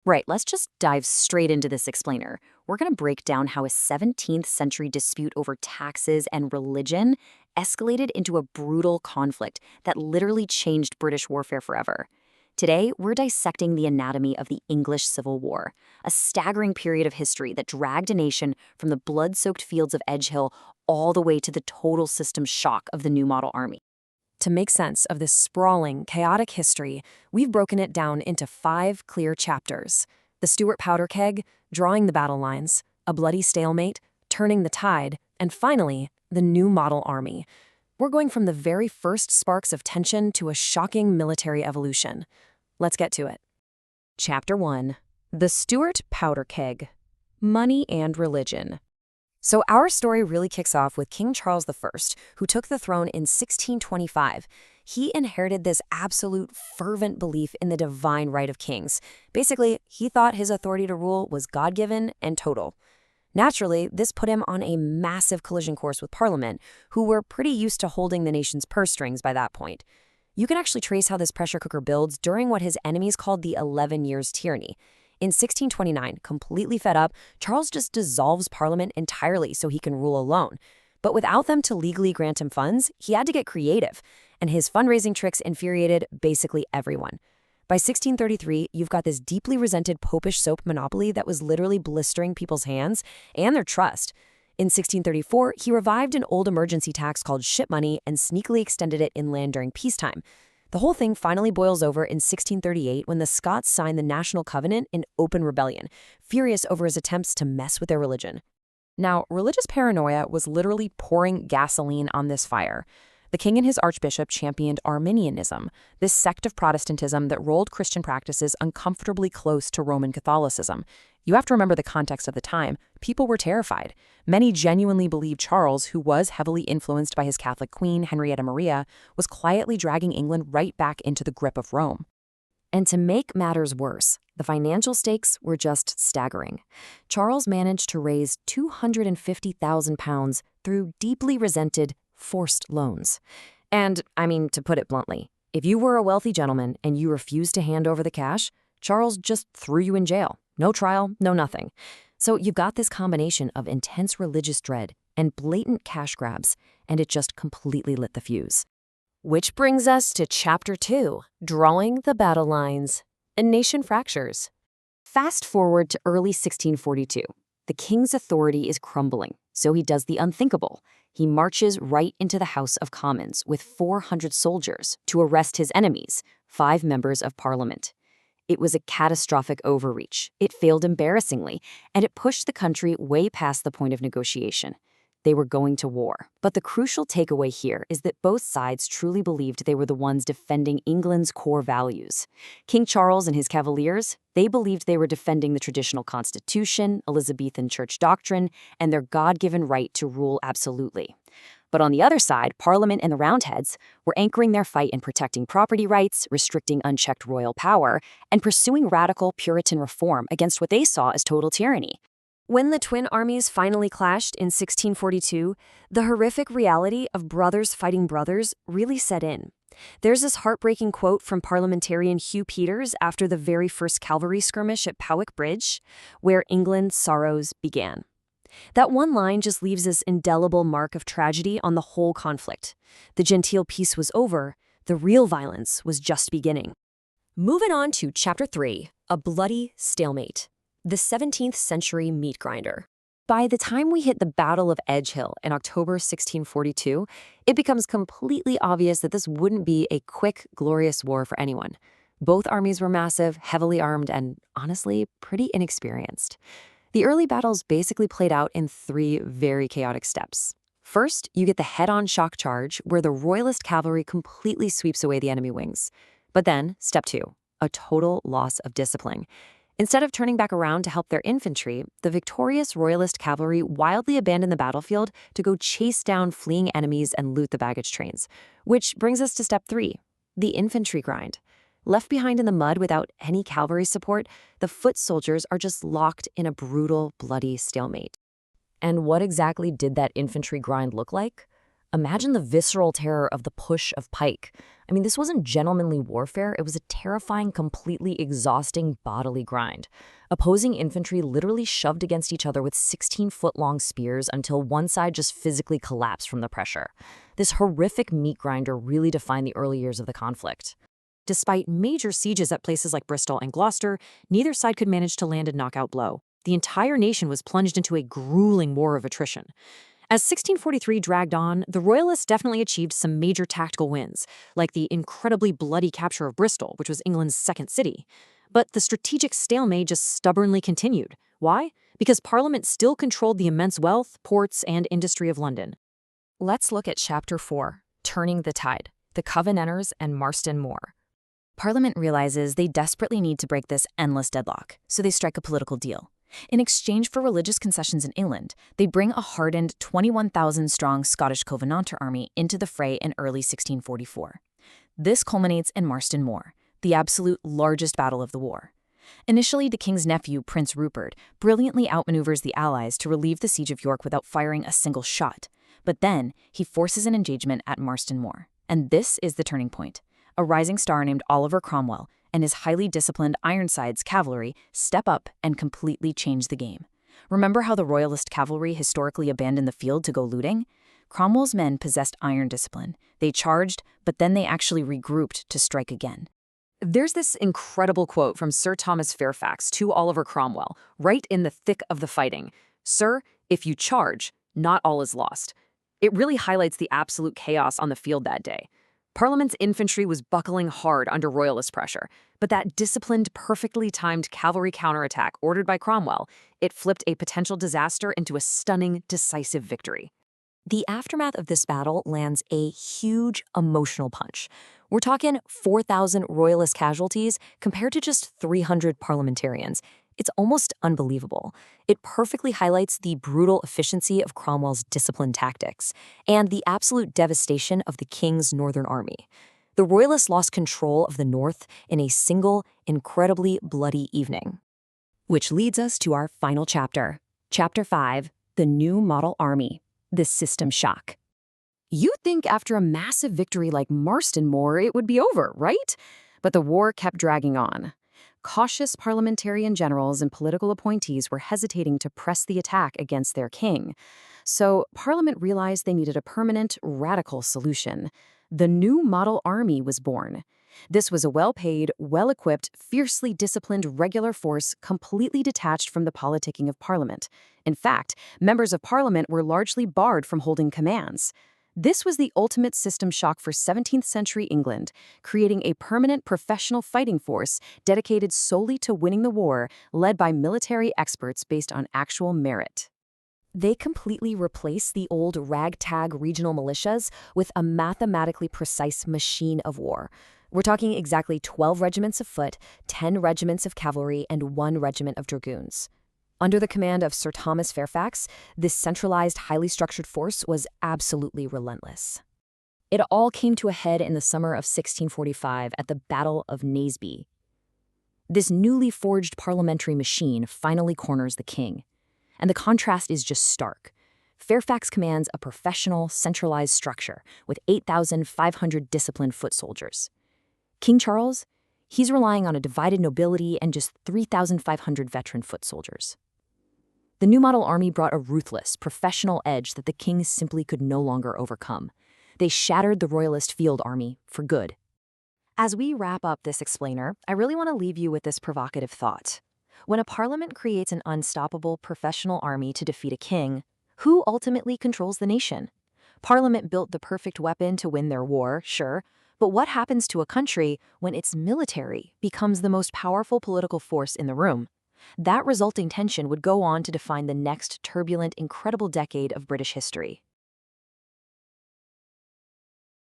Right, let's just dive straight into this explainer. We're going to break down how a 17th century dispute over taxes and religion escalated into a brutal conflict that literally changed British warfare forever. Today, we're dissecting the anatomy of the English Civil War, a staggering period of history that dragged a nation from the blood-soaked fields of Edgehill all the way to the total system shock of the new model army. To make sense of this sprawling, chaotic history, we've broken it down into 5 clear chapters: the Stuart powder keg, drawing the battle lines, a bloody stalemate, turning the tide, and finally, the new model army. We're going from the very first sparks of tension to a shocking military evolution. Let's get to it. Chapter 1. The Stuart powder keg. Money and religion. So our story really kicks off with King Charles I, who took the throne in 1625. He inherited this absolute fervent belief in the divine right of kings. Basically, he thought his authority to rule was God-given and total. Naturally, this put him on a massive collision course with Parliament, who were pretty used to holding the nation's purse strings by that point. You can actually trace how this pressure cooker builds during what his enemies called the 11 Years' Tyranny. In 1629, completely fed up, Charles just dissolves Parliament entirely so he can rule alone. But without them to legally grant him funds, he had to get creative, and his fundraising tricks infuriated basically everyone. By 1633, you've got this deeply resented popish soap monopoly that was literally blistering people's hands and their trust. In 1634, he revived an old emergency tax called ship money and sneakily extended it inland during peacetime. The whole thing finally boils over in 1638 when the Scots signed the National Covenant in open rebellion, furious over his attempts to mess with their religion. Now, religious paranoia was literally pouring gasoline on this fire. The king and his archbishop championed Arminianism, this sect of Protestantism that rolled Christian practices uncomfortably close to Roman Catholicism. You have to remember the context of the time. People were terrified. Many genuinely believed Charles, who was heavily influenced by his Catholic queen, Henrietta Maria, was quietly dragging England right back into the grip of Rome. And to make matters worse, the financial stakes were just staggering. Charles managed to raise £250,000 through deeply resented, forced loans. And, to put it bluntly, if you were a wealthy gentleman and you refused to hand over the cash, Charles just threw you in jail. No trial, no nothing. So you've got this combination of intense religious dread and blatant cash grabs, and it just completely lit the fuse. Which brings us to Chapter 2, Drawing the Battle Lines. A nation fractures. Fast forward to early 1642. The king's authority is crumbling, so he does the unthinkable. He marches right into the House of Commons with 400 soldiers to arrest his enemies, 5 members of Parliament. It was a catastrophic overreach. It failed embarrassingly, and it pushed the country way past the point of negotiation. They were going to war. But the crucial takeaway here is that both sides truly believed they were the ones defending England's core values. King Charles and his cavaliers, they believed they were defending the traditional constitution, Elizabethan church doctrine, and their God-given right to rule absolutely. But on the other side, Parliament and the Roundheads were anchoring their fight in protecting property rights, restricting unchecked royal power, and pursuing radical Puritan reform against what they saw as total tyranny. When the twin armies finally clashed in 1642, the horrific reality of brothers fighting brothers really set in. There's this heartbreaking quote from parliamentarian Hugh Peters after the very first cavalry skirmish at Powick Bridge, where England's sorrows began. That one line just leaves this indelible mark of tragedy on the whole conflict. The genteel peace was over, the real violence was just beginning. Moving on to Chapter 3, A Bloody Stalemate. The 17th Century Meat Grinder. By the time we hit the Battle of Edgehill in October 1642, it becomes completely obvious that this wouldn't be a quick, glorious war for anyone. Both armies were massive, heavily armed, and honestly, pretty inexperienced. The early battles basically played out in 3 very chaotic steps. First, you get the head-on shock charge, where the Royalist cavalry completely sweeps away the enemy wings. But then, step 2, a total loss of discipline. Instead of turning back around to help their infantry, the victorious Royalist cavalry wildly abandoned the battlefield to go chase down fleeing enemies and loot the baggage trains. Which brings us to step 3, the infantry grind. Left behind in the mud without any cavalry support, the foot soldiers are just locked in a brutal, bloody stalemate. And what exactly did that infantry grind look like? Imagine the visceral terror of the push of pike. I mean, this wasn't gentlemanly warfare, it was a terrifying, completely exhausting bodily grind. Opposing infantry literally shoved against each other with 16-foot-long spears until one side just physically collapsed from the pressure. This horrific meat grinder really defined the early years of the conflict. Despite major sieges at places like Bristol and Gloucester, neither side could manage to land a knockout blow. The entire nation was plunged into a grueling war of attrition. As 1643 dragged on, the Royalists definitely achieved some major tactical wins, like the incredibly bloody capture of Bristol, which was England's second city. But the strategic stalemate just stubbornly continued. Why? Because Parliament still controlled the immense wealth, ports, and industry of London. Let's look at Chapter 4, Turning the Tide, the Covenanters and Marston Moor. Parliament realizes they desperately need to break this endless deadlock, so they strike a political deal. In exchange for religious concessions in England, they bring a hardened 21,000-strong Scottish Covenanter army into the fray in early 1644. This culminates in Marston Moor, the absolute largest battle of the war. Initially, the king's nephew, Prince Rupert, brilliantly outmaneuvers the allies to relieve the siege of York without firing a single shot. But then, he forces an engagement at Marston Moor. And this is the turning point. A rising star named Oliver Cromwell and his highly disciplined Ironsides cavalry step up and completely change the game. Remember how the Royalist cavalry historically abandoned the field to go looting? Cromwell's men possessed iron discipline. They charged, but then they actually regrouped to strike again. There's this incredible quote from Sir Thomas Fairfax to Oliver Cromwell, right in the thick of the fighting. "Sir, if you charge, not all is lost." It really highlights the absolute chaos on the field that day. Parliament's infantry was buckling hard under Royalist pressure, but that disciplined, perfectly timed cavalry counterattack ordered by Cromwell, it flipped a potential disaster into a stunning, decisive victory. The aftermath of this battle lands a huge emotional punch. We're talking 4,000 Royalist casualties compared to just 300 parliamentarians. It's almost unbelievable. It perfectly highlights the brutal efficiency of Cromwell's disciplined tactics and the absolute devastation of the king's northern army. The Royalists lost control of the north in a single, incredibly bloody evening. Which leads us to our final chapter. Chapter 5, The New Model Army, the System Shock. You'd think after a massive victory like Marston Moor, it would be over, right? But the war kept dragging on. Cautious parliamentarian generals and political appointees were hesitating to press the attack against their king. So Parliament realized they needed a permanent, radical solution. The New Model Army was born. This was a well-paid, well-equipped, fiercely disciplined regular force completely detached from the politicking of Parliament. In fact, members of Parliament were largely barred from holding commands. This was the ultimate system shock for 17th century England, creating a permanent professional fighting force dedicated solely to winning the war, led by military experts based on actual merit. They completely replaced the old ragtag regional militias with a mathematically precise machine of war. We're talking exactly 12 regiments of foot, 10 regiments of cavalry, and 1 regiment of dragoons. Under the command of Sir Thomas Fairfax, this centralized, highly structured force was absolutely relentless. It all came to a head in the summer of 1645 at the Battle of Naseby. This newly forged parliamentary machine finally corners the king. And the contrast is just stark. Fairfax commands a professional, centralized structure with 8,500 disciplined foot soldiers. King Charles, he's relying on a divided nobility and just 3,500 veteran foot soldiers. The New Model Army brought a ruthless, professional edge that the king simply could no longer overcome. They shattered the Royalist field army for good. As we wrap up this explainer, I really want to leave you with this provocative thought. When a parliament creates an unstoppable professional army to defeat a king, who ultimately controls the nation? Parliament built the perfect weapon to win their war, sure, but what happens to a country when its military becomes the most powerful political force in the room? That resulting tension would go on to define the next turbulent, incredible decade of British history.